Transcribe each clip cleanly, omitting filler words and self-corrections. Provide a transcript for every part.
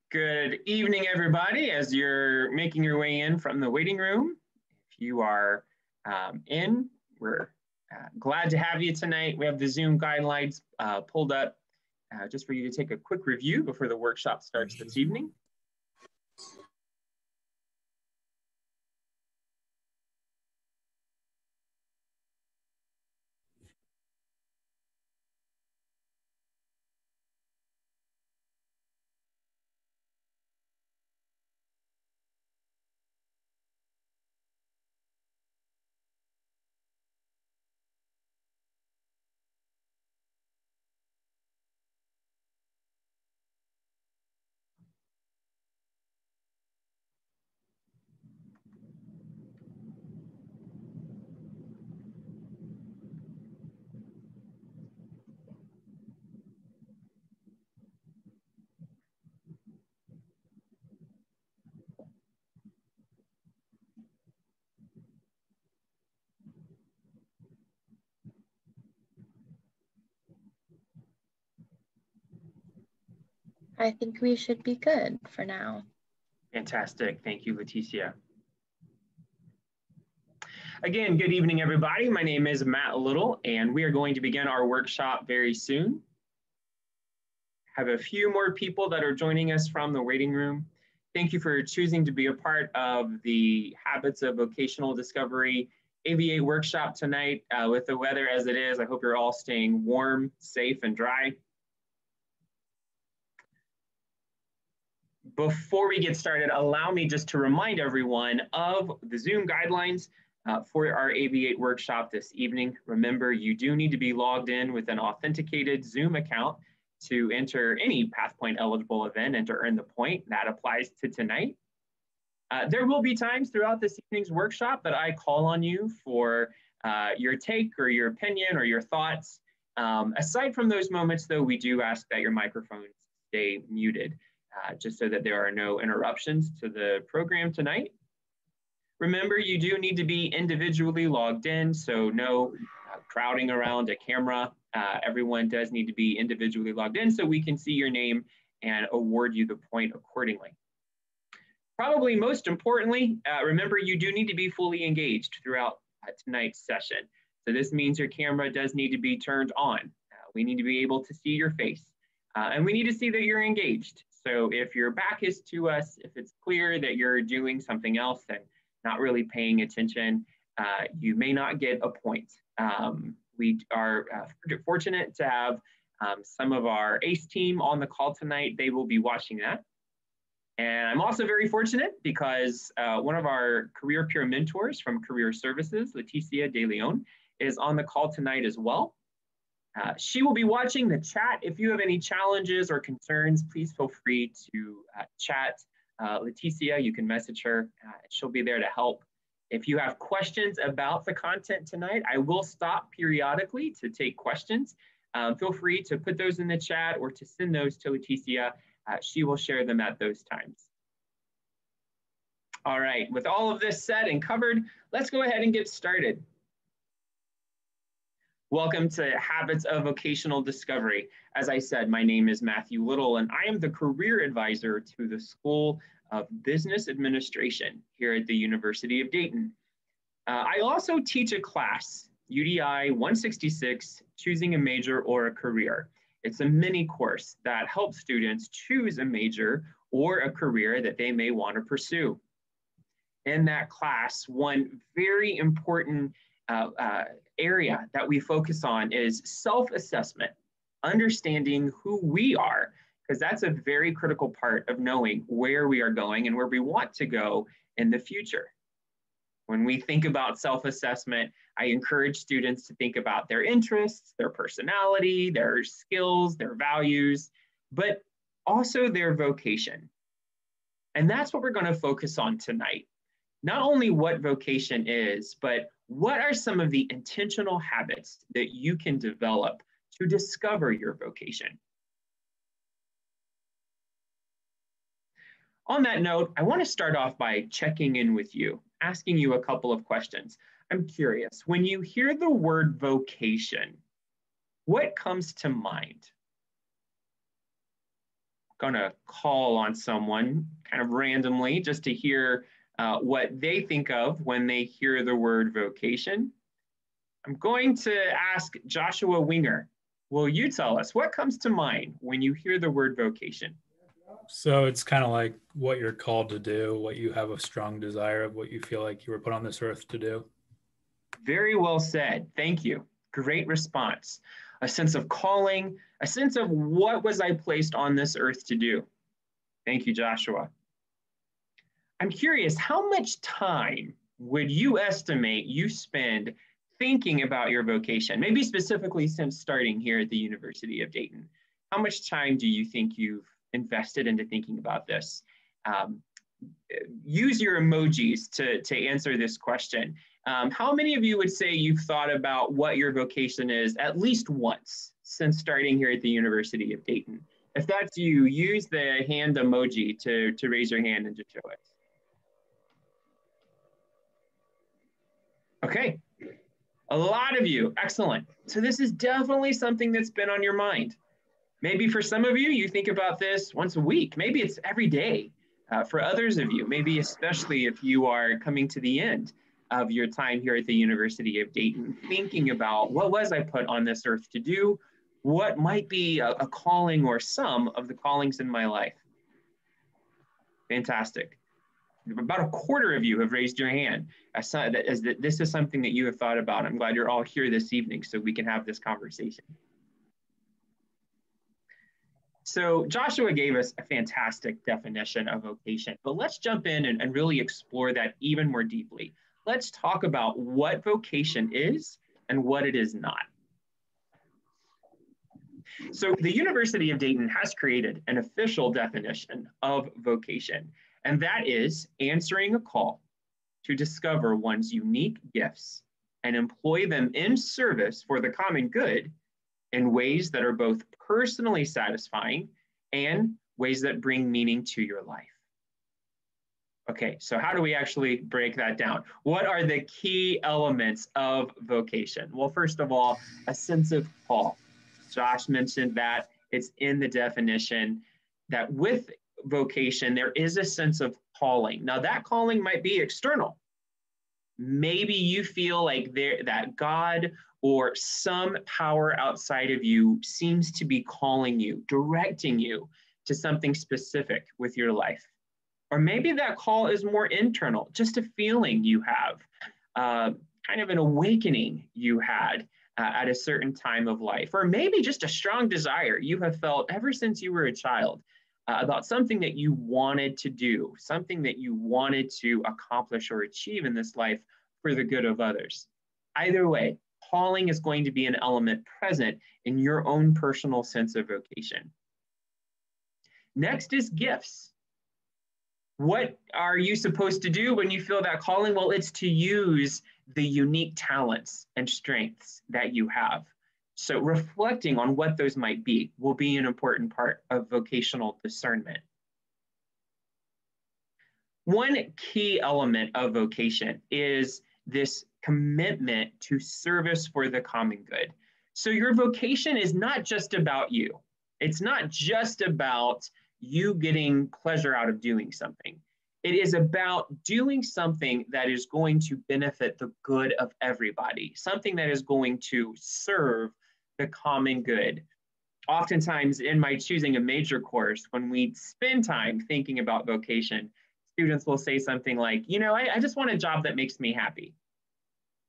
Good evening, everybody, as you're making your way in from the waiting room. If you are in, we're glad to have you tonight. We have the Zoom guidelines pulled up just for you to take a quick review before the workshop starts this evening. I think we should be good for now. Fantastic. Thank you, Leticia. Again, good evening, everybody. My name is Matt Little, and we are going to begin our workshop very soon. Have a few more people that are joining us from the waiting room. Thank you for choosing to be a part of the Habits of Vocational Discovery AV8 workshop tonight. With the weather as it is, I hope you're all staying warm, safe, and dry. Before we get started, allow me just to remind everyone of the Zoom guidelines for our AV8 workshop this evening. Remember, you do need to be logged in with an authenticated Zoom account to enter any PathPoint eligible event and to earn the point. That applies to tonight. There will be times throughout this evening's workshop that I call on you for your take or your opinion or your thoughts. Aside from those moments, though, we do ask that your microphones stay muted, just so that there are no interruptions to the program tonight. Remember, you do need to be individually logged in, so no crowding around a camera. Everyone does need to be individually logged in so we can see your name and award you the point accordingly. Probably most importantly, remember you do need to be fully engaged throughout tonight's session. So this means your camera does need to be turned on. We need to be able to see your face, and we need to see that you're engaged. So if your back is to us, if it's clear that you're doing something else and not really paying attention, you may not get a point. We are fortunate to have some of our ACE team on the call tonight. They will be watching that. And I'm also very fortunate because one of our career peer mentors from Career Services, Leticia De Leon, is on the call tonight as well. She will be watching the chat. If you have any challenges or concerns, please feel free to chat. Leticia, you can message her. She'll be there to help. If you have questions about the content tonight, I will stop periodically to take questions. Feel free to put those in the chat or to send those to Leticia. She will share them at those times. All right, with all of this said and covered, let's go ahead and get started. Welcome to Habits of Vocational Discovery. As I said, my name is Matthew Little, and I am the career advisor to the School of Business Administration here at the University of Dayton. I also teach a class, UDI 166, Choosing a Major or a Career. It's a mini course that helps students choose a major or a career that they may want to pursue. In that class, one very important area that we focus on is self-assessment, understanding who we are, because that's a very critical part of knowing where we are going and where we want to go in the future. When we think about self-assessment, I encourage students to think about their interests, their personality, their skills, their values, but also their vocation. And that's what we're going to focus on tonight. Not only what vocation is, but what are some of the intentional habits that you can develop to discover your vocation? On that note, I want to start off by checking in with you, asking you a couple of questions. I'm curious, when you hear the word vocation, what comes to mind? going to call on someone kind of randomly just to hear what they think of when they hear the word vocation. I'm going to ask Joshua Winger. Will you tell us what comes to mind when you hear the word vocation? So it's kind of like what you're called to do, what you have a strong desire of, what you feel like you were put on this earth to do. Very well said. Thank you. Great response. A sense of calling, a sense of what was I placed on this earth to do. Thank you, Joshua. I'm curious, how much time would you estimate you spend thinking about your vocation? Maybe specifically since starting here at the University of Dayton. How much time do you think you've invested into thinking about this? Use your emojis to answer this question. How many of you would say you've thought about what your vocation is at least once since starting here at the University of Dayton? If that's you, use the hand emoji to raise your hand and to show it. Okay, a lot of you, excellent. So this is definitely something that's been on your mind. Maybe for some of you, you think about this once a week. Maybe it's every day. For others of you, maybe especially if you are coming to the end of your time here at the University of Dayton, thinking about what was I put on this earth to do? What might be a calling or some of the callings in my life? Fantastic. About a quarter of you have raised your hand as that this is something that you have thought about. I'm glad you're all here this evening so we can have this conversation. So Joshua gave us a fantastic definition of vocation, but let's jump in and really explore that even more deeply. Let's talk about what vocation is and what it is not. So the University of Dayton has created an official definition of vocation, and that is answering a call to discover one's unique gifts and employ them in service for the common good in ways that are both personally satisfying and ways that bring meaning to your life. Okay, so how do we actually break that down? What are the key elements of vocation? Well, first of all, a sense of call. Josh mentioned that it's in the definition that with vocation, there is a sense of calling. Now that calling might be external. Maybe you feel like that God or some power outside of you seems to be calling you, directing you to something specific with your life. Or maybe that call is more internal, just a feeling you have, kind of an awakening you had at a certain time of life. Or maybe just a strong desire you have felt ever since you were a child about something that you wanted to do, something that you wanted to accomplish or achieve in this life for the good of others. Either way, calling is going to be an element present in your own personal sense of vocation. Next is gifts. What are you supposed to do when you feel that calling? Well, it's to use the unique talents and strengths that you have. So reflecting on what those might be will be an important part of vocational discernment. One key element of vocation is this commitment to service for the common good. So your vocation is not just about you. It's not just about you getting pleasure out of doing something. It is about doing something that is going to benefit the good of everybody, something that is going to serve the common good. Oftentimes in my choosing a major course, when we spend time thinking about vocation, students will say something like, I just want a job that makes me happy.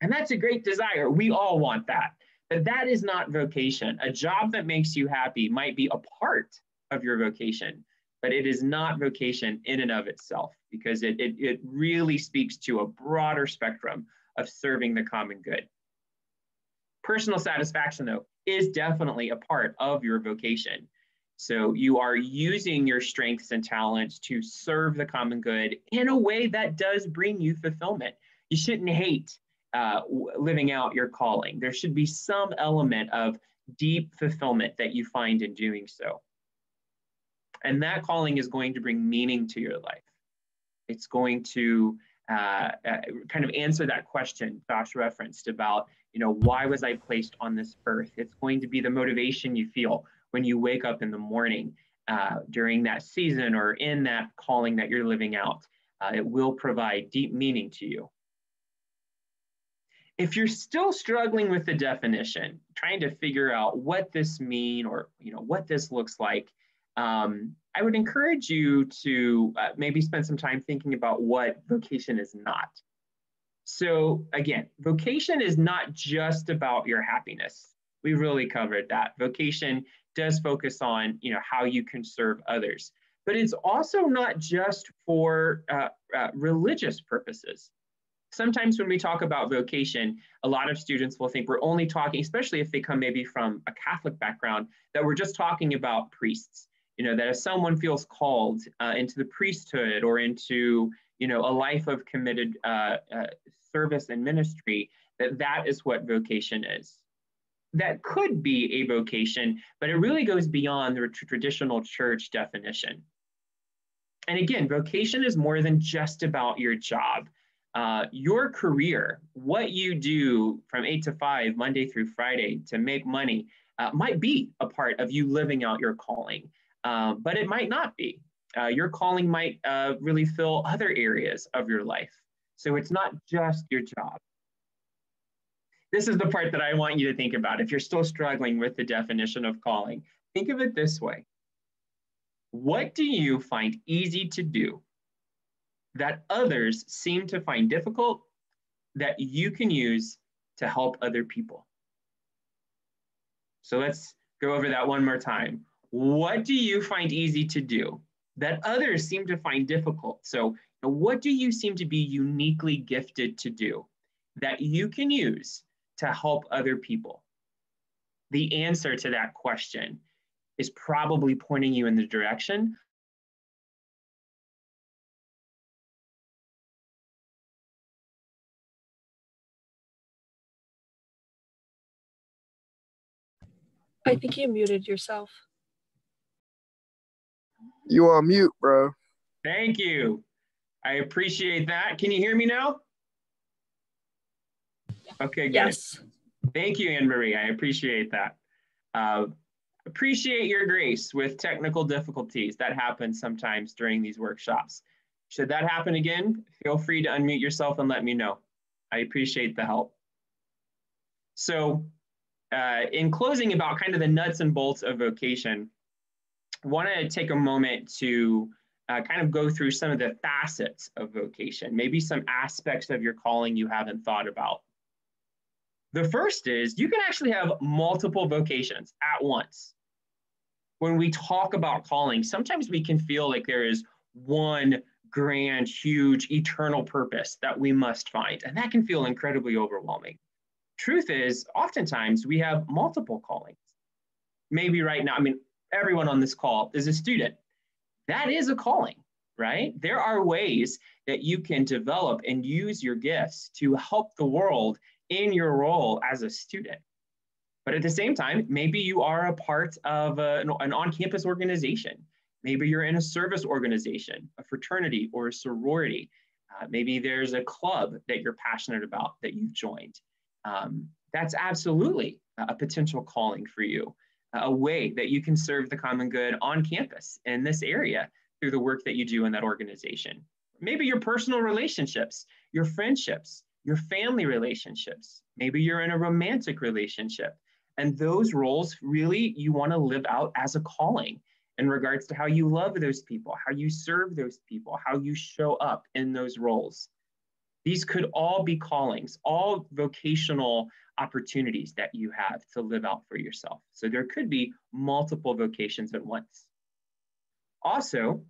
And that's a great desire. We all want that. But that is not vocation. A job that makes you happy might be a part of your vocation, but it is not vocation in and of itself, because it really speaks to a broader spectrum of serving the common good. Personal satisfaction, though, is definitely a part of your vocation. So you are using your strengths and talents to serve the common good in a way that does bring you fulfillment. You shouldn't hate living out your calling. There should be some element of deep fulfillment that you find in doing so. And that calling is going to bring meaning to your life. It's going to kind of answer that question Josh referenced about, why was I placed on this earth? It's going to be the motivation you feel when you wake up in the morning during that season or in that calling that you're living out. It will provide deep meaning to you. If you're still struggling with the definition, trying to figure out what this means or what this looks like, I would encourage you to maybe spend some time thinking about what vocation is not. So again, vocation is not just about your happiness. We really covered that. Vocation does focus on how you can serve others, but it's also not just for religious purposes. Sometimes when we talk about vocation, a lot of students will think we're only talking, especially if they come maybe from a Catholic background, that we're just talking about priests. That if someone feels called into the priesthood or into a life of committed service and ministry, that is what vocation is. That could be a vocation, but it really goes beyond the traditional church definition. And again, vocation is more than just about your job. Your career, what you do from 8 to 5, Monday through Friday to make money, might be a part of you living out your calling, but it might not be. Your calling might really fill other areas of your life. So it's not just your job. This is the part that I want you to think about. If you're still struggling with the definition of calling, think of it this way. What do you find easy to do that others seem to find difficult that you can use to help other people? So let's go over that one more time. What do you find easy to do that others seem to find difficult? So what do you seem to be uniquely gifted to do that you can use to help other people? The answer to that question is probably pointing you in the direction I think you muted yourself. You on mute, bro. Thank you. I appreciate that. Can you hear me now? Okay, good. Yes. Thank you, Anne-Marie. I appreciate that. Appreciate your grace with technical difficulties. That happens sometimes during these workshops. Should that happen again, feel free to unmute yourself and let me know. I appreciate the help. So in closing about kind of the nuts and bolts of vocation, I want to take a moment to kind of go through some of the facets of vocation, maybe some aspects of your calling you haven't thought about. The first is you can actually have multiple vocations at once. When we talk about calling, sometimes we can feel like there is one grand, huge, eternal purpose that we must find, and that can feel incredibly overwhelming. Truth is, oftentimes we have multiple callings. Maybe right now, everyone on this call is a student. That is a calling, right? There are ways that you can develop and use your gifts to help the world in your role as a student. But at the same time, maybe you are a part of an on-campus organization. Maybe you're in a service organization, a fraternity or a sorority. Maybe there's a club that you're passionate about that you've joined. That's absolutely a potential calling for you, a way that you can serve the common good on campus in this area through the work that you do in that organization. Maybe your personal relationships, your friendships, your family relationships. Maybe you're in a romantic relationship. And those roles really you want to live out as a calling in regards to how you love those people, how you serve those people, how you show up in those roles. These could all be callings, all vocational opportunities that you have to live out for yourself. So there could be multiple vocations at once. Also,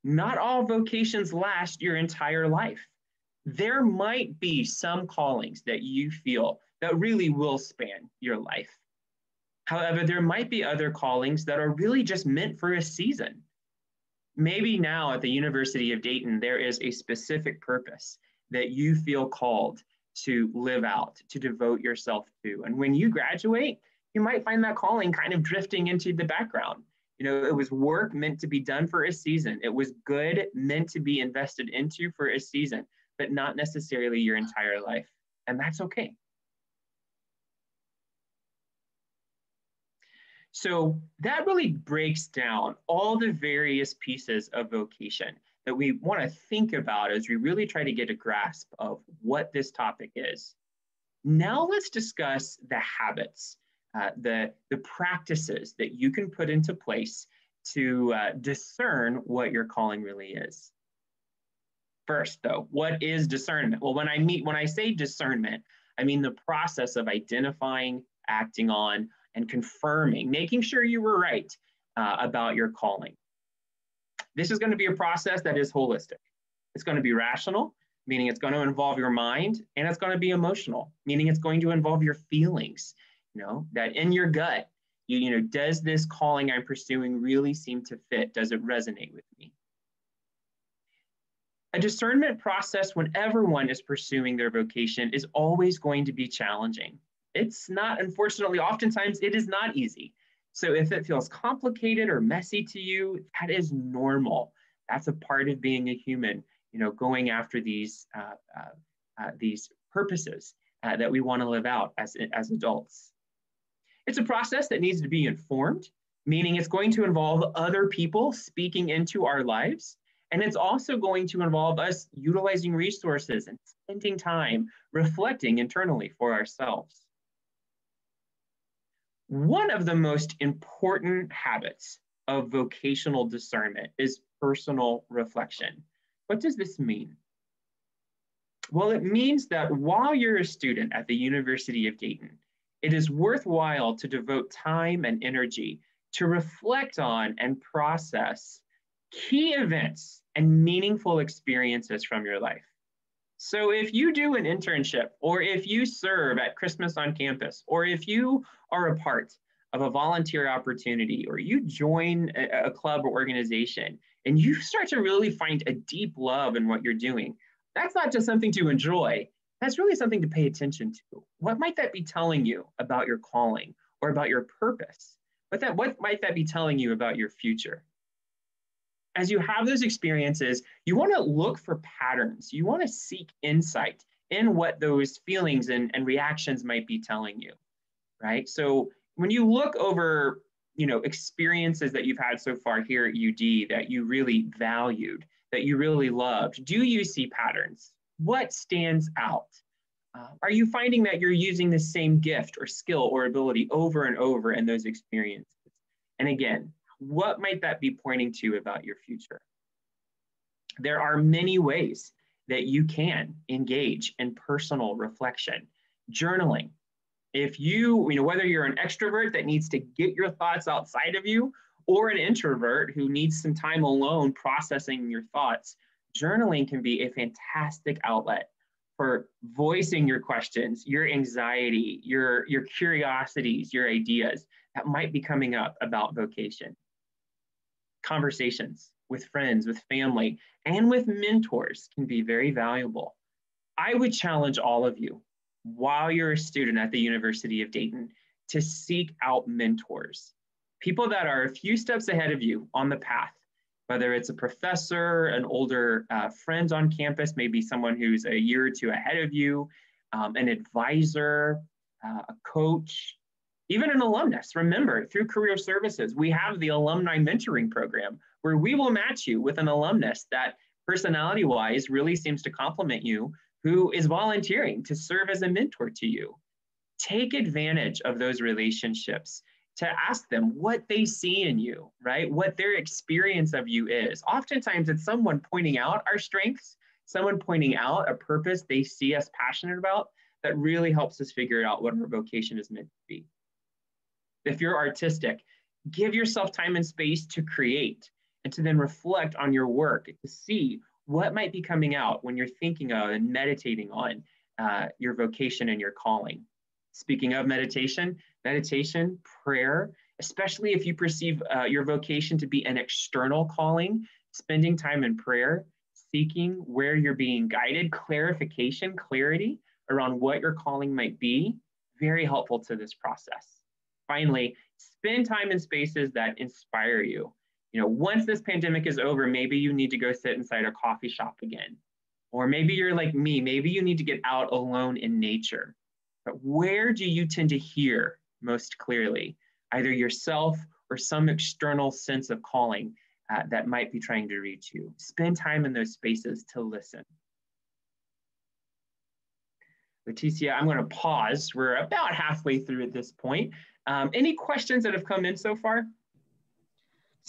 not all vocations last your entire life. There might be some callings that you feel that really will span your life. However, there might be other callings that are really just meant for a season. Maybe now at the University of Dayton, there is a specific purpose that you feel called to live out, to devote yourself to. And when you graduate, you might find that calling kind of drifting into the background. It was work meant to be done for a season. It was good meant to be invested into for a season, but not necessarily your entire life. And that's okay. So that really breaks down all the various pieces of vocation that we want to think about as we really try to get a grasp of what this topic is. Now let's discuss the habits, the practices that you can put into place to discern what your calling really is. First, though, what is discernment? Well, when I say discernment, I mean the process of identifying, acting on, and confirming, making sure you were right about your calling. This is going to be a process that is holistic. It's going to be rational, meaning it's going to involve your mind, and it's going to be emotional, meaning it's going to involve your feelings. That in your gut, does this calling I'm pursuing really seem to fit? Does it resonate with me? A discernment process when everyone is pursuing their vocation is always going to be challenging. It's not, unfortunately, oftentimes it is not easy. So if it feels complicated or messy to you, that is normal. That's a part of being a human, going after these purposes that we want to live out as adults. It's a process that needs to be informed, meaning it's going to involve other people speaking into our lives. And it's also going to involve us utilizing resources and spending time reflecting internally for ourselves. One of the most important habits of vocational discernment is personal reflection. What does this mean? Well, it means that while you're a student at the University of Dayton, it is worthwhile to devote time and energy to reflect on and process key events and meaningful experiences from your life. So if you do an internship, or if you serve at Christmas on campus, or if you are a part of a volunteer opportunity, or you join a club or organization, and you start to really find a deep love in what you're doing, that's not just something to enjoy, that's really something to pay attention to. What might that be telling you about your calling or about your purpose? What might that be telling you about your future? As you have those experiences, you want to look for patterns. You want to seek insight in what those feelings and reactions might be telling you, right? So when you look over, experiences that you've had so far here at UD that you really valued, that you really loved, do you see patterns? What stands out? Are you finding that you're using the same gift or skill or ability over and over in those experiences? And again, what might that be pointing to about your future? There are many ways that you can engage in personal reflection. Journaling. If whether you're an extrovert that needs to get your thoughts outside of you, or an introvert who needs some time alone processing your thoughts, journaling can be a fantastic outlet for voicing your questions, your anxiety, your curiosities, your ideas that might be coming up about vocation. Conversations with friends, with family, and with mentors can be very valuable. I would challenge all of you, while you're a student at the University of Dayton, to seek out mentors, people that are a few steps ahead of you on the path, whether it's a professor, an older friend on campus, maybe someone who's a year or two ahead of you, an advisor, a coach, even an alumnus. Remember, through Career Services, we have the alumni mentoring program where we will match you with an alumnus that personality-wise really seems to complement you, who is volunteering to serve as a mentor to you. Take advantage of those relationships to ask them what they see in you, right? What their experience of you is. Oftentimes it's someone pointing out our strengths, someone pointing out a purpose they see us passionate about that really helps us figure out what our vocation is meant to be. If you're artistic, give yourself time and space to create and to then reflect on your work to see what might be coming out when you're thinking of and meditating on your vocation and your calling. Speaking of meditation, prayer, especially if you perceive your vocation to be an external calling, spending time in prayer, seeking where you're being guided, clarification, clarity around what your calling might be, very helpful to this process. Finally, spend time in spaces that inspire you. Once this pandemic is over, maybe you need to go sit inside a coffee shop again. Or maybe you're like me, maybe you need to get out alone in nature. But where do you tend to hear most clearly? either yourself or some external sense of calling that might be trying to reach you. Spend time in those spaces to listen. Leticia, I'm going to pause. We're about halfway through at this point. Any questions that have come in so far?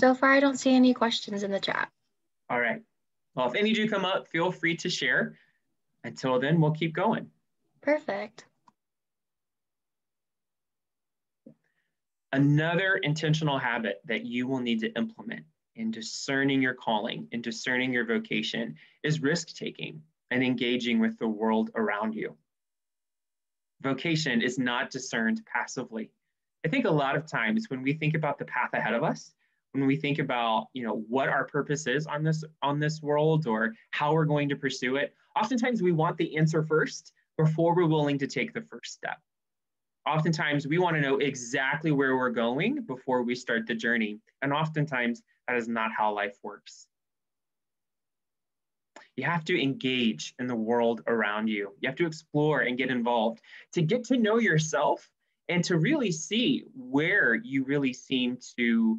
So far, I don't see any questions in the chat. All right. Well, if any do come up, feel free to share. Until then, we'll keep going. Perfect. Another intentional habit that you will need to implement in discerning your calling, in discerning your vocation, is risk-taking and engaging with the world around you. Vocation is not discerned passively. I think a lot of times when we think about the path ahead of us, when we think about, what our purpose is on this world or how we're going to pursue it, oftentimes we want the answer first before we're willing to take the first step. Oftentimes we want to know exactly where we're going before we start the journey. And oftentimes that is not how life works. You have to engage in the world around you. You have to explore and get involved to get to know yourself and to really see where you really seem to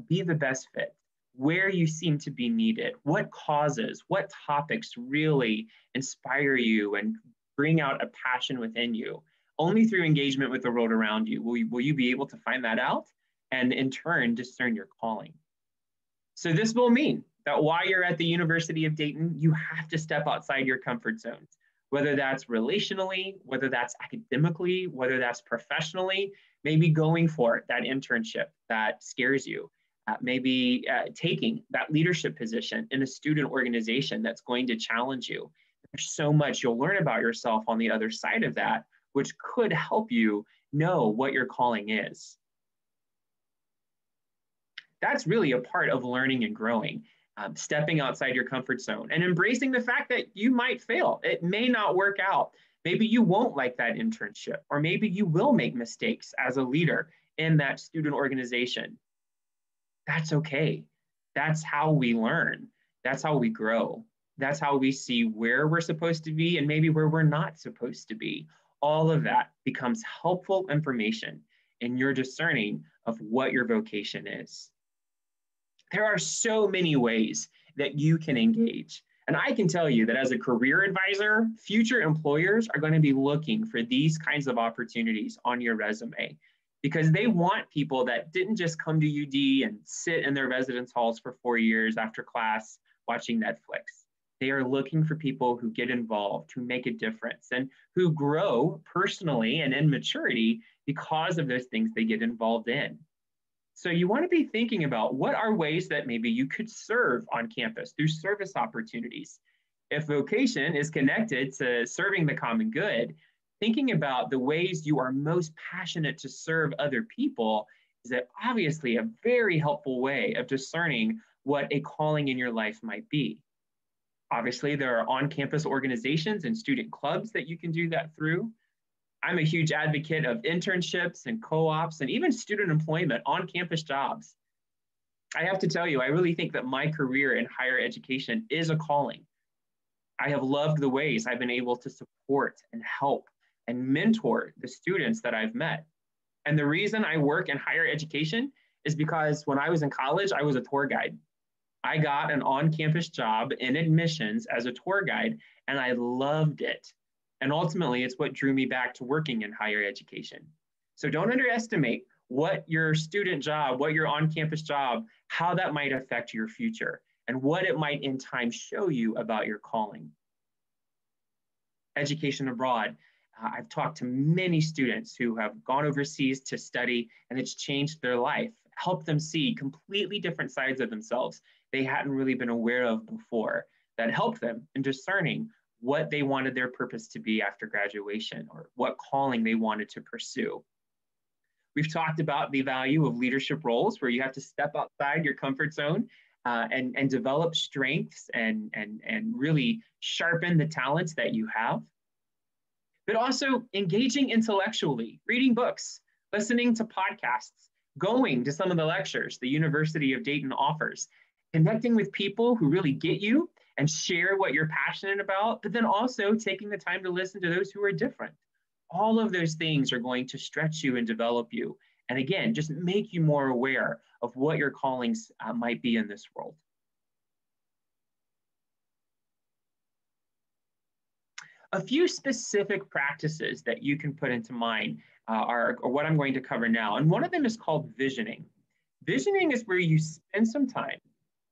be the best fit, where you seem to be needed, what causes, what topics really inspire you and bring out a passion within you. Only through engagement with the world around you will you be able to find that out and in turn discern your calling. So this will mean that while you're at the University of Dayton, you have to step outside your comfort zones, whether that's relationally, whether that's academically, whether that's professionally, maybe going for that internship that scares you, maybe taking that leadership position in a student organization that's going to challenge you. There's so much you'll learn about yourself on the other side of that, which could help you know what your calling is. That's really a part of learning and growing, stepping outside your comfort zone and embracing the fact that you might fail. It may not work out. Maybe you won't like that internship, or maybe you will make mistakes as a leader in that student organization. That's okay. That's how we learn. That's how we grow. That's how we see where we're supposed to be and maybe where we're not supposed to be. All of that becomes helpful information in your discerning of what your vocation is. There are so many ways that you can engage. And I can tell you that as a career advisor, future employers are going to be looking for these kinds of opportunities on your resume because they want people that didn't just come to UD and sit in their residence halls for 4 years after class watching Netflix. They are looking for people who get involved, who make a difference, and who grow personally and in maturity because of those things they get involved in. So you want to be thinking about what are ways that maybe you could serve on campus through service opportunities. If vocation is connected to serving the common good, thinking about the ways you are most passionate to serve other people is obviously a very helpful way of discerning what a calling in your life might be. Obviously, there are on-campus organizations and student clubs that you can do that through. I'm a huge advocate of internships and co-ops and even student employment, on-campus jobs. I have to tell you, I really think that my career in higher education is a calling. I have loved the ways I've been able to support and help and mentor the students that I've met. And the reason I work in higher education is because when I was in college, I was a tour guide. I got an on-campus job in admissions as a tour guide, and I loved it. And ultimately, it's what drew me back to working in higher education. So don't underestimate what your student job, what your on-campus job, how that might affect your future, and what it might in time show you about your calling. Education abroad. I've talked to many students who have gone overseas to study, and it's changed their life, helped them see completely different sides of themselves they hadn't really been aware of before, that helped them in discerning what they wanted their purpose to be after graduation or what calling they wanted to pursue. We've talked about the value of leadership roles where you have to step outside your comfort zone and develop strengths and really sharpen the talents that you have. But also engaging intellectually, reading books, listening to podcasts, going to some of the lectures the University of Dayton offers, connecting with people who really get you and share what you're passionate about, but then also taking the time to listen to those who are different. All of those things are going to stretch you and develop you And again, just make you more aware of what your callings might be in this world. A few specific practices that you can put into mind are what I'm going to cover now. And one of them is called visioning. Visioning is where you spend some time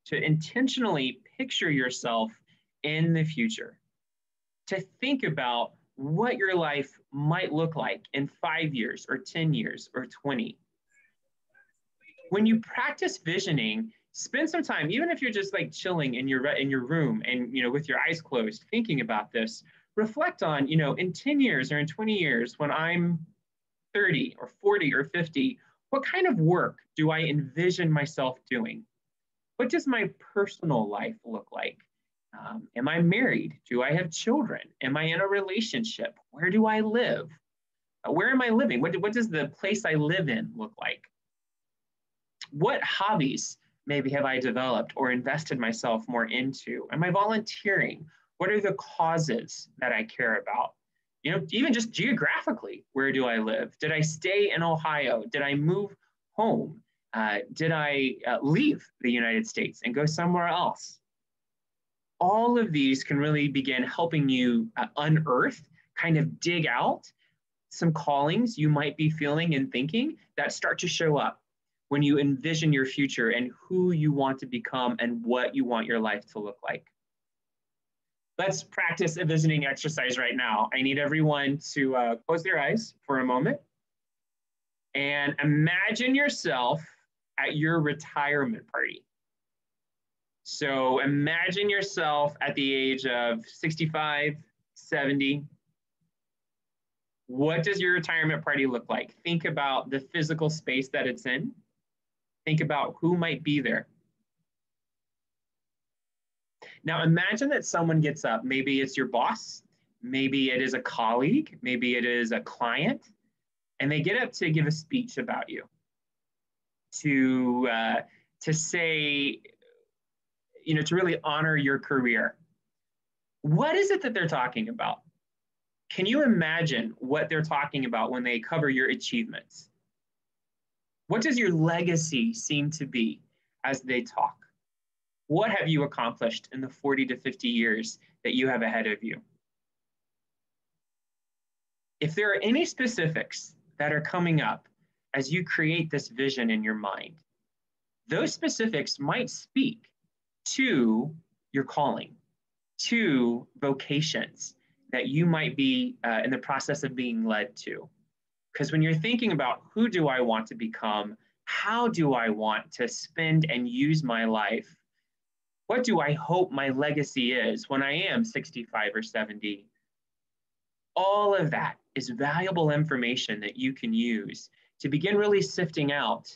to intentionally picture yourself in the future, to think about what your life might look like in 5 years or 10 years or 20. When you practice visioning, spend some time, even if you're just like chilling in your room and with your eyes closed, thinking about this. Reflect on, in 10 years or in 20 years, when I'm 30 or 40 or 50, what kind of work do I envision myself doing? What does my personal life look like? Am I married? Do I have children? Am I in a relationship? Where do I live? Where am I living? What does the place I live in look like? What hobbies maybe have I developed or invested myself more into? Am I volunteering? What are the causes that I care about? Even just geographically, where do I live? Did I stay in Ohio? Did I move home? Did I leave the United States and go somewhere else? All of these can really begin helping you unearth, kind of dig out some callings you might be feeling and thinking that start to show up when you envision your future and who you want to become and what you want your life to look like. Let's practice a visioning exercise right now. I need everyone to close their eyes for a moment and imagine yourself at your retirement party. So imagine yourself at the age of 65, 70. What does your retirement party look like? Think about the physical space that it's in. Think about who might be there. Now imagine that someone gets up. Maybe it's your boss. Maybe it is a colleague. Maybe it is a client. And they get up to give a speech about you. To say, to really honor your career. What is it that they're talking about? Can you imagine what they're talking about when they cover your achievements? What does your legacy seem to be as they talk? What have you accomplished in the 40 to 50 years that you have ahead of you? If there are any specifics that are coming up as you create this vision in your mind, those specifics might speak to your calling, to vocations that you might be in the process of being led to. Because when you're thinking about who do I want to become, how do I want to spend and use my life, what do I hope my legacy is when I am 65 or 70? All of that is valuable information that you can use to begin really sifting out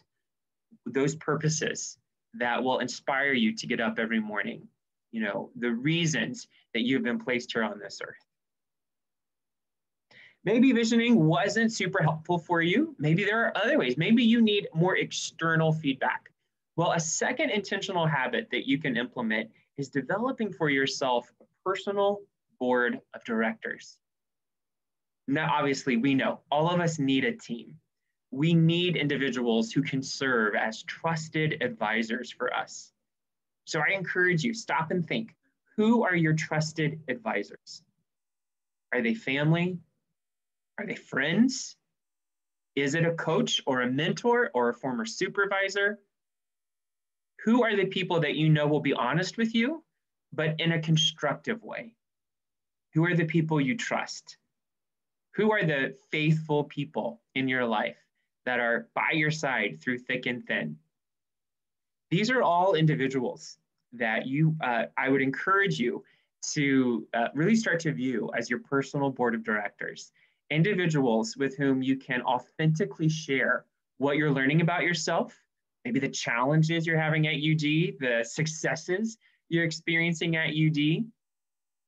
those purposes that will inspire you to get up every morning, the reasons that you've been placed here on this earth. Maybe visioning wasn't super helpful for you. Maybe there are other ways. Maybe you need more external feedback. Well, a second intentional habit that you can implement is developing for yourself a personal board of directors. Now, obviously, we know all of us need a team. We need individuals who can serve as trusted advisors for us. So I encourage you, stop and think, who are your trusted advisors? Are they family? Are they friends? Is it a coach or a mentor or a former supervisor? Who are the people that you know will be honest with you, but in a constructive way? Who are the people you trust? Who are the faithful people in your life that are by your side through thick and thin? These are all individuals that I would encourage you to really start to view as your personal board of directors. Individuals with whom you can authentically share what you're learning about yourself, maybe the challenges you're having at UD, the successes you're experiencing at UD,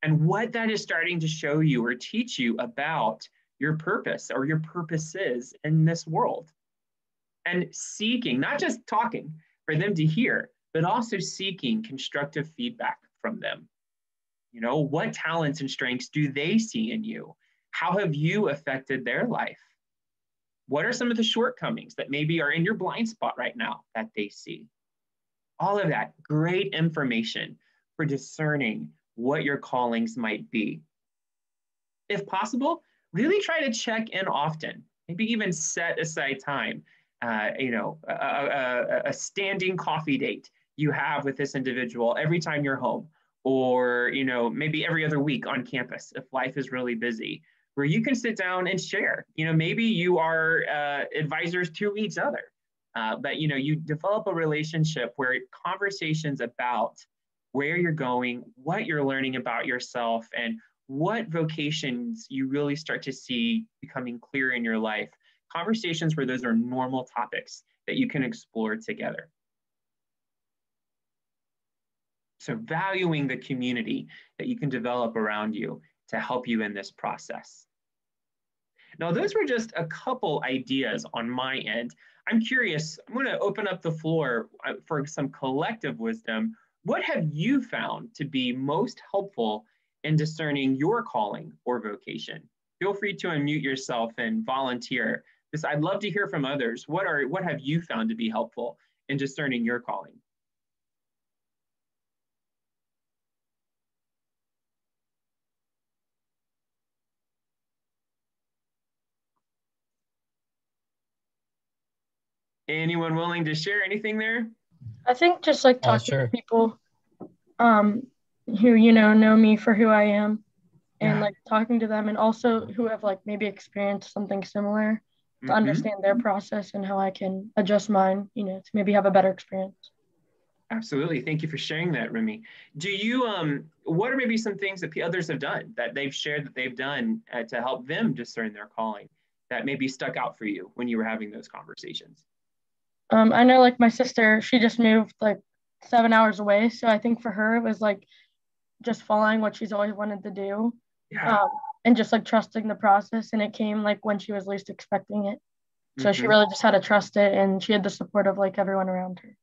and what that is starting to show you or teach you about your purpose or your purposes in this world. And seeking, not just talking for them to hear, but also seeking constructive feedback from them. What talents and strengths do they see in you? How have you affected their life? What are some of the shortcomings that maybe are in your blind spot right now that they see? All of that great information for discerning what your callings might be. If possible, really try to check in often, maybe even set aside time, a standing coffee date you have with this individual every time you're home, or maybe every other week on campus if life is really busy, where you can sit down and share. Maybe you are advisors to each other, but you develop a relationship where conversations about where you're going, what you're learning about yourself, and what vocations you really start to see becoming clear in your life. Conversations where those are normal topics that you can explore together. So valuing the community that you can develop around you to help you in this process. Now, those were just a couple ideas on my end. I'm curious, I'm going to open up the floor for some collective wisdom. What have you found to be most helpful in discerning your calling or vocation? Feel free to unmute yourself and volunteer. I'd love to hear from others. What have you found to be helpful in discerning your calling? Anyone willing to share anything there? I think just like talking Sure. to people who know me for who I am, and like talking to them, and also who have like maybe experienced something similar, to understand their process and how I can adjust mine, to maybe have a better experience. Absolutely. Thank you for sharing that, Remy. Do you, what are maybe some things that others have done that they've shared that they've done to help them discern their calling that maybe stuck out for you when you were having those conversations? I know like my sister, she just moved like 7 hours away. So I think for her, it was like just following what she's always wanted to do. Yeah. And just like trusting the process. And it came like when she was least expecting it. So she really just had to trust it, and she had the support of like everyone around her.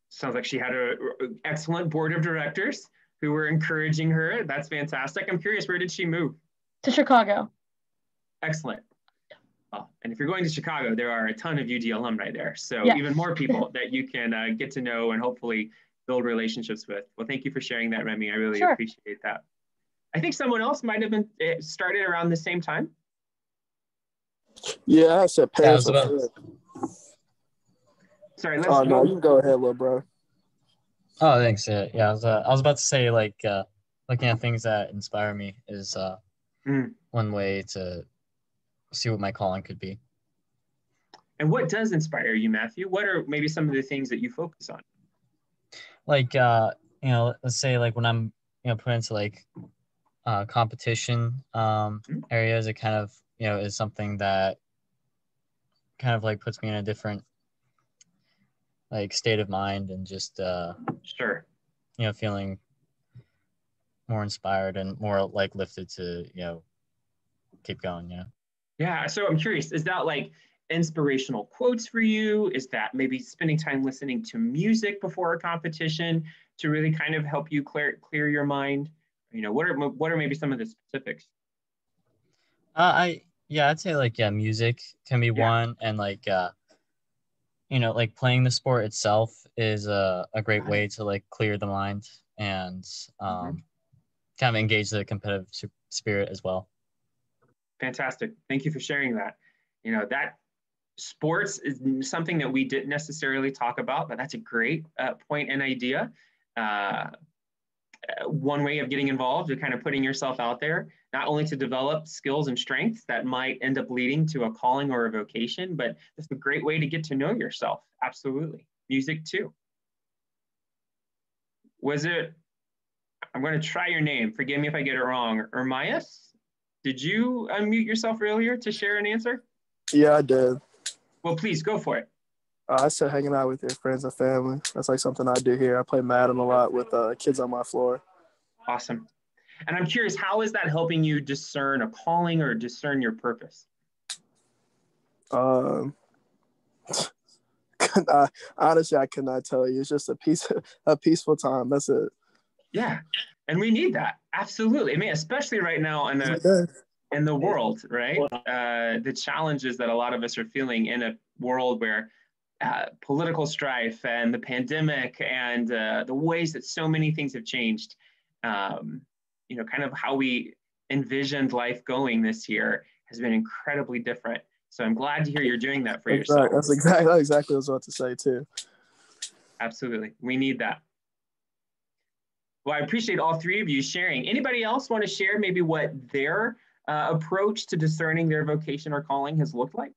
Sounds like she had an excellent board of directors who were encouraging her. That's fantastic. I'm curious, where did she move? To Chicago. Excellent. Oh, and if you're going to Chicago, there are a ton of UD alumni there. So yes. Even more people that you can get to know and hopefully build relationships with. Well, thank you for sharing that, Remy. I really appreciate that. I think someone else might have been started around the same time. Yeah, I said parents. Sorry, no, you can go ahead, little bro. Oh, thanks. Yeah, I was about to say, like, looking at things that inspire me is one way to see what my calling could be. And what does inspire you, Matthew? What are maybe some of the things that you focus on? Like, let's say like when I'm, put into like competition areas, it kind of, is something that kind of like puts me in a different like state of mind, and just feeling more inspired and more like lifted to keep going. Yeah, so I'm curious, is that like inspirational quotes for you? Is that maybe spending time listening to music before a competition to really kind of help you clear your mind? What are maybe some of the specifics? I'd say like music can be one, and like like playing the sport itself is a great way to like clear the mind and kind of engage the competitive spirit as well. Fantastic. Thank you for sharing that. That sports is something that we didn't necessarily talk about, but that's a great point and idea. One way of getting involved, you're kind of putting yourself out there, not only to develop skills and strengths that might end up leading to a calling or a vocation, but it's a great way to get to know yourself. Absolutely. Music too. I'm going to try your name. Forgive me if I get it wrong. Ermias, did you unmute yourself earlier to share an answer? Yeah, I did. Well, please go for it. I said hanging out with your friends and family. That's like something I do here. I play Madden a lot with kids on my floor. Awesome. And I'm curious, how is that helping you discern a calling or discern your purpose? Honestly, I cannot tell you. It's just a peaceful time. That's it. Yeah, and we need that. Absolutely. I mean, especially right now in in the world, right? The challenges that a lot of us are feeling in a world where political strife and the pandemic and the ways that so many things have changed, kind of how we envisioned life going this year has been incredibly different. So I'm glad to hear you're doing that for yourself. That's exactly what I was about to say too. Absolutely. We need that. Well, I appreciate all three of you sharing. Anybody else want to share maybe what their approach to discerning their vocation or calling has looked like?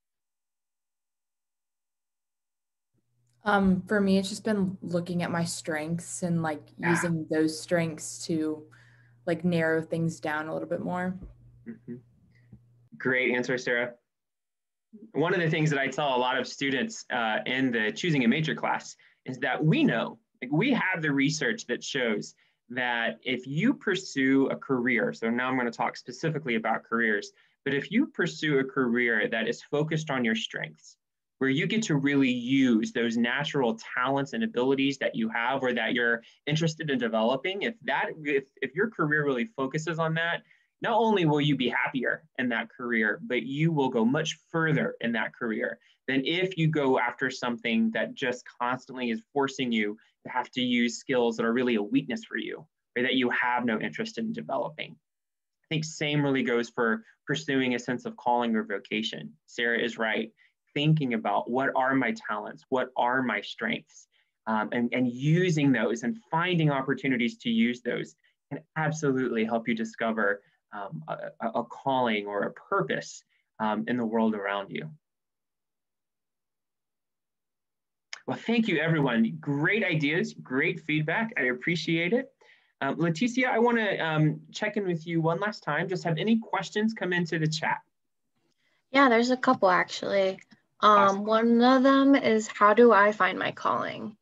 For me, it's just been looking at my strengths and like using those strengths to like narrow things down a little bit more. Mm-hmm. Great answer, Sarah. One of the things that I tell a lot of students in the choosing a major class is that we know, like we have the research that shows that if you pursue a career, so now I'm going to talk specifically about careers, but if you pursue a career that is focused on your strengths, where you get to really use those natural talents and abilities that you have or that you're interested in developing, if your career really focuses on that, not only will you be happier in that career, but you will go much further in that career than if you go after something that just constantly is forcing you to have to use skills that are really a weakness for you or that you have no interest in developing. I think same really goes for pursuing a sense of calling or vocation. Sarah is right. Thinking about what are my talents, what are my strengths, and using those and finding opportunities to use those can absolutely help you discover a calling or a purpose in the world around you. Well, thank you, everyone. Great ideas, great feedback. I appreciate it. Leticia, I want to check in with you one last time. Just have any questions come into the chat? Yeah, there's a couple actually. Awesome. One of them is, how do I find my calling?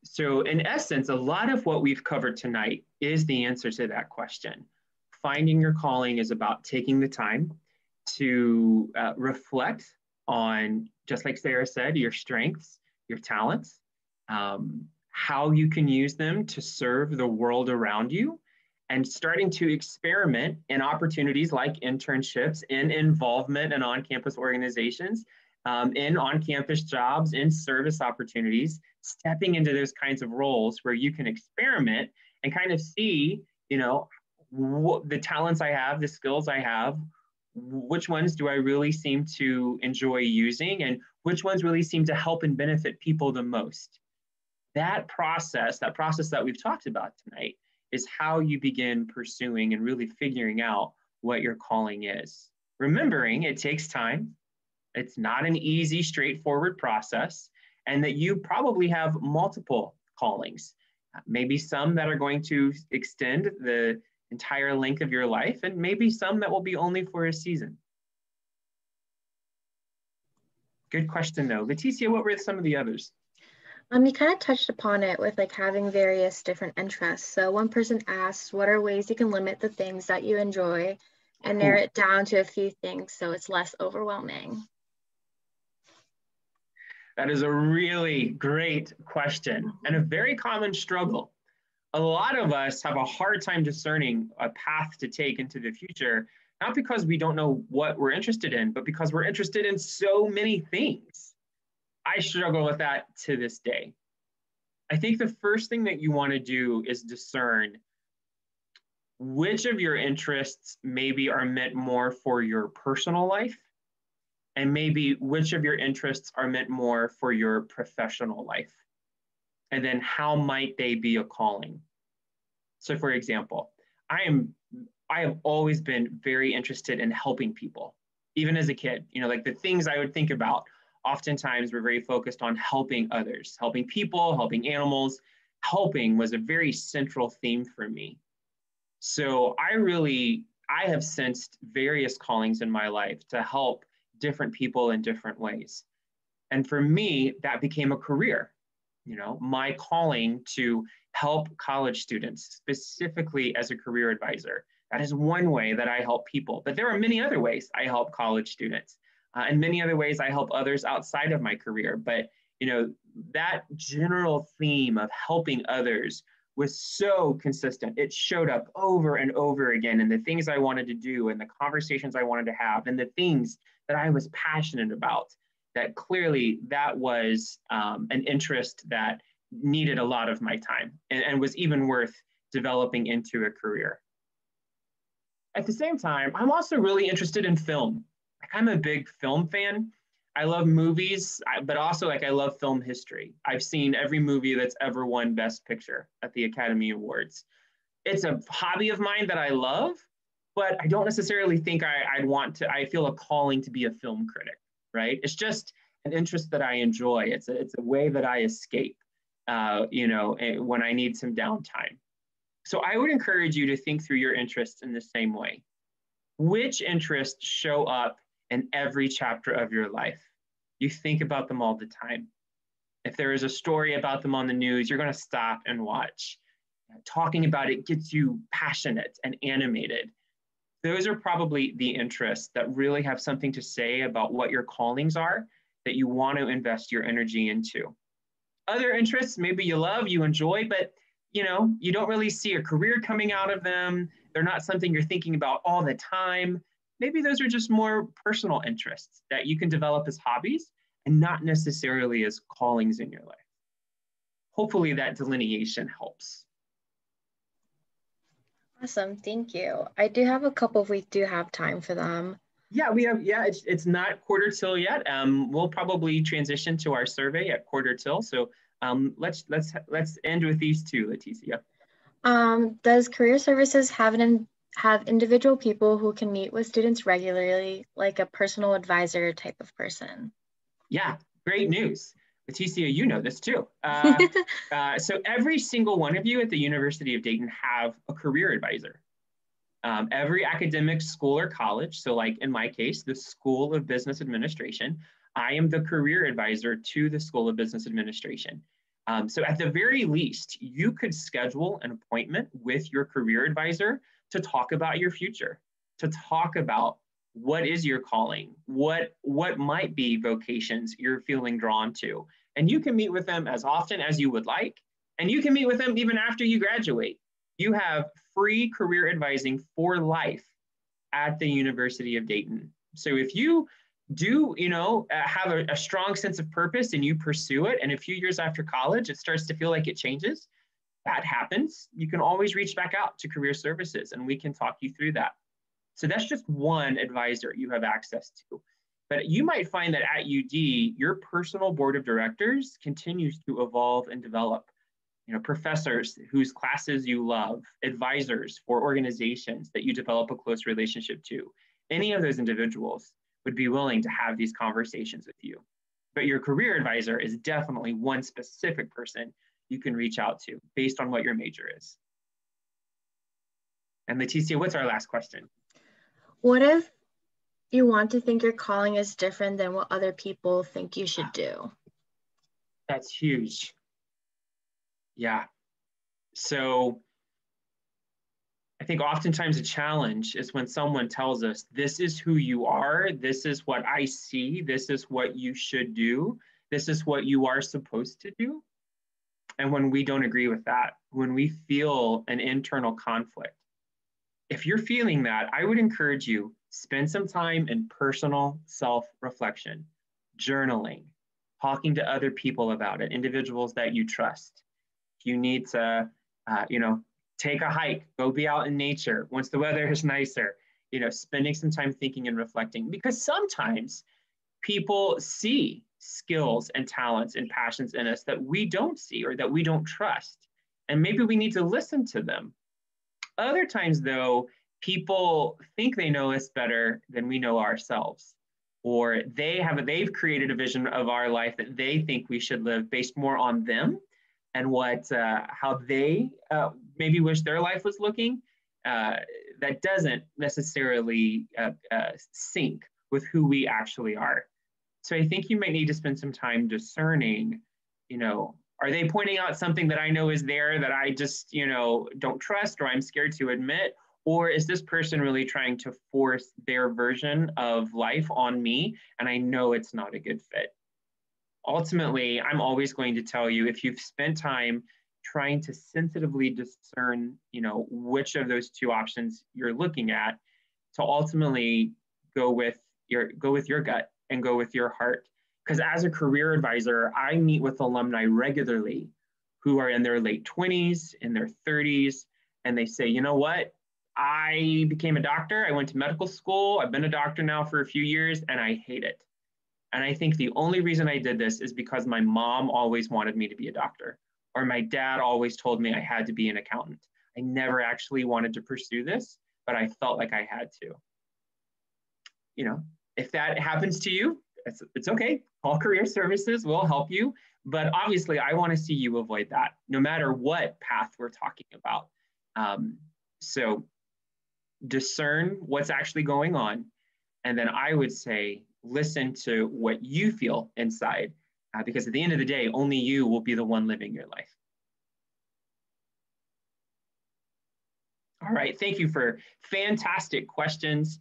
So in essence, a lot of what we've covered tonight is the answer to that question. Finding your calling is about taking the time to reflect on, just like Sarah said, your strengths, your talents, how you can use them to serve the world around you, and starting to experiment in opportunities like internships, in involvement in on-campus organizations, in on-campus jobs, in service opportunities, stepping into those kinds of roles where you can experiment and kind of see, what the talents I have, the skills I have, which ones do I really seem to enjoy using, and which ones really seem to help and benefit people the most. That process that we've talked about tonight, is how you begin pursuing and really figuring out what your calling is. Remembering it takes time. It's not an easy, straightforward process, and that you probably have multiple callings, maybe some that are going to extend the entire length of your life, and maybe some that will be only for a season. Good question though. Leticia, what were some of the others? You kind of touched upon it with like having various different interests. So one person asked, what are ways you can limit the things that you enjoy and narrow it down to a few things so it's less overwhelming? That is a really great question and a very common struggle. A lot of us have a hard time discerning a path to take into the future, not because we don't know what we're interested in, but because we're interested in so many things. I struggle with that to this day. I think the first thing that you want to do is discern which of your interests maybe are meant more for your personal life, and maybe which of your interests are meant more for your professional life. And then how might they be a calling? So for example, I have always been very interested in helping people, even as a kid. Like the things I would think about oftentimes were very focused on helping others, helping people, helping animals. Helping was a very central theme for me. So I have sensed various callings in my life to help different people in different ways. And for me, that became a career. My calling to help college students, specifically as a career advisor. That is one way that I help people. But there are many other ways I help college students. And many other ways I help others outside of my career. But that general theme of helping others was so consistent. It showed up over and over again in the things I wanted to do and the conversations I wanted to have and the things that I was passionate about. That clearly that was an interest that needed a lot of my time and was even worth developing into a career. At the same time, I'm also really interested in film. Like, I'm a big film fan. I love movies, but also I love film history. I've seen every movie that's ever won Best Picture at the Academy Awards. It's a hobby of mine that I love, but I don't necessarily think I feel a calling to be a film critic, right? It's just an interest that I enjoy. It's a way that I escape, when I need some downtime. So I would encourage you to think through your interests in the same way. Which interests show up in every chapter of your life? You think about them all the time. If there is a story about them on the news, you're going to stop and watch. Talking about it gets you passionate and animated. Those are probably the interests that really have something to say about what your callings are that you want to invest your energy into. Other interests, maybe you love, you enjoy, but you don't really see a career coming out of them. They're not something you're thinking about all the time. Maybe those are just more personal interests that you can develop as hobbies and not necessarily as callings in your life. Hopefully that delineation helps. Awesome, thank you. I do have a couple if we do have time for them. Yeah, it's not quarter till yet. We'll probably transition to our survey at quarter till. So let's end with these two, Leticia. Does career services have individual people who can meet with students regularly, like a personal advisor type of person? Yeah, great news. Leticia, you know this too. So every single one of you at the University of Dayton have a career advisor. Every academic school or college, so like in my case, the School of Business Administration, I am the career advisor to the School of Business Administration. So at the very least, you could schedule an appointment with your career advisor to talk about your future, to talk about what is your calling, what might be vocations you're feeling drawn to. And you can meet with them as often as you would like, and you can meet with them even after you graduate. You have free career advising for life at the University of Dayton. So if you do, have a strong sense of purpose and you pursue it, and a few years after college, it starts to feel like it changes, that happens. You can always reach back out to career services and we can talk you through that. So that's just one advisor you have access to. But you might find that at UD, your personal board of directors continues to evolve and develop. Professors whose classes you love, advisors for organizations that you develop a close relationship to. Any of those individuals would be willing to have these conversations with you. But your career advisor is definitely one specific person you can reach out to based on what your major is. And Leticia, what's our last question? What if you want to think your calling is different than what other people think you should do? That's huge. Yeah. So I think oftentimes a challenge is when someone tells us, this is who you are, this is what I see, this is what you should do, this is what you are supposed to do. And when we don't agree with that, when we feel an internal conflict, if you're feeling that, I would encourage you, spend some time in personal self-reflection, journaling, talking to other people about it, individuals that you trust. If you need to, take a hike, go be out in nature once the weather is nicer, spending some time thinking and reflecting, because sometimes people see skills and talents and passions in us that we don't see or that we don't trust. And maybe we need to listen to them. Other times, though, people think they know us better than we know ourselves, or they've created a vision of our life that they think we should live based more on them and how they maybe wish their life was looking. That doesn't necessarily sync with who we actually are. So I think you might need to spend some time discerning, are they pointing out something that I know is there that I just, don't trust or I'm scared to admit? Or is this person really trying to force their version of life on me and I know it's not a good fit? Ultimately, I'm always going to tell you, if you've spent time trying to sensitively discern, which of those two options you're looking at to ultimately go with your gut and go with your heart. Because as a career advisor, I meet with alumni regularly who are in their late 20s, in their 30s, and they say, you know what? I became a doctor. I went to medical school. I've been a doctor now for a few years, and I hate it. And I think the only reason I did this is because my mom always wanted me to be a doctor, or my dad always told me I had to be an accountant. I never actually wanted to pursue this, but I felt like I had to. If that happens to you, it's okay. Call career services, will help you. But obviously, I want to see you avoid that, no matter what path we're talking about. So discern what's actually going on. And then I would say, listen to what you feel inside, because at the end of the day, only you will be the one living your life. All right, thank you for fantastic questions.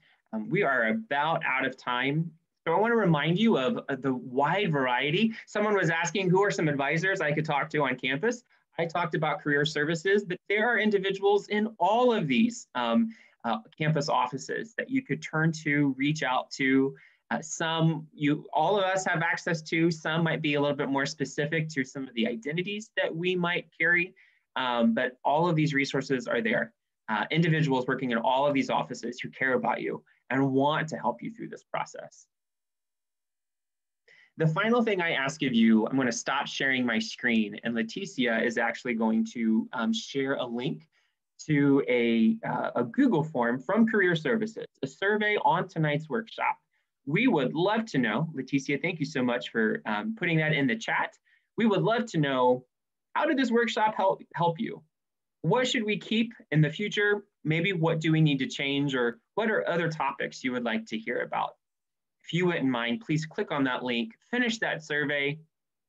We are about out of time. So I want to remind you of the wide variety. Someone was asking who are some advisors I could talk to on campus. I talked about career services, but there are individuals in all of these campus offices that you could turn to, reach out to. All of us have access to. Some might be a little bit more specific to some of the identities that we might carry, but all of these resources are there. Individuals working in all of these offices who care about you and want to help you through this process. The final thing I ask of you, I'm going to stop sharing my screen, and Leticia is actually going to share a link to a Google form from Career Services, a survey on tonight's workshop. We would love to know, Leticia, thank you so much for putting that in the chat. We would love to know, how did this workshop help you? What should we keep in the future? Maybe what do we need to change, or what are other topics you would like to hear about? If you wouldn't mind, please click on that link, finish that survey,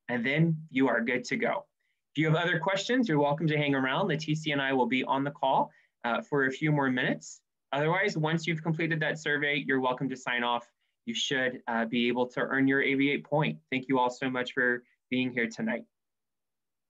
and then you are good to go. If you have other questions, you're welcome to hang around. Leticia and I will be on the call for a few more minutes. Otherwise, once you've completed that survey, you're welcome to sign off. You should be able to earn your AV8 point. Thank you all so much for being here tonight.